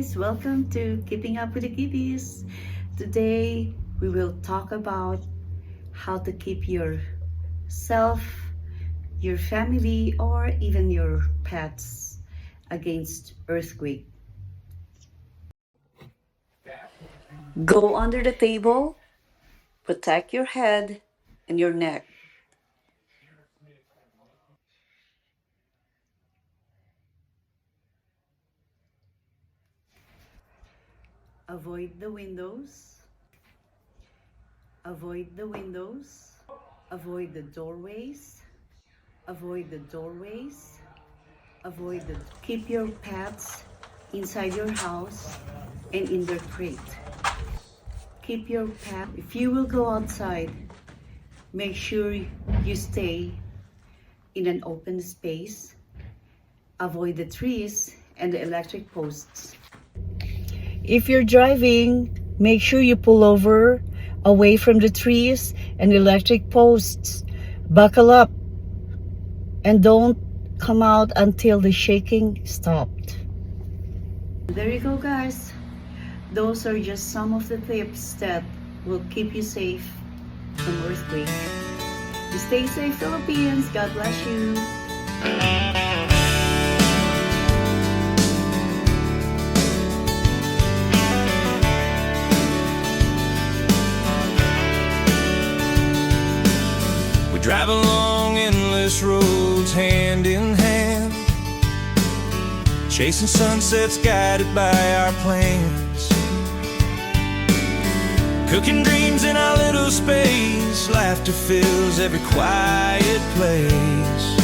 guys, welcome to Keeping Up with the Kitties. Today we will talk about how to keep yourself, your family, or even your pets against earthquake. Go under the table, protect your head and your neck. Avoid the windows. Avoid the windows. Avoid the doorways. Avoid the doorways. Keep your pets inside your house and in their crate. Keep your pet. If you will go outside, make sure you stay in an open space. Avoid the trees and the electric posts. If you're driving, make sure you pull over away from the trees and electric posts. Buckle up and don't come out until the shaking stopped. There you go, guys. Those are just some of the tips that will keep you safe from earthquake. You stay safe, Philippines. God bless you. Drive along endless roads hand in hand, chasing sunsets guided by our plans, cooking dreams in our little space. Laughter fills every quiet place.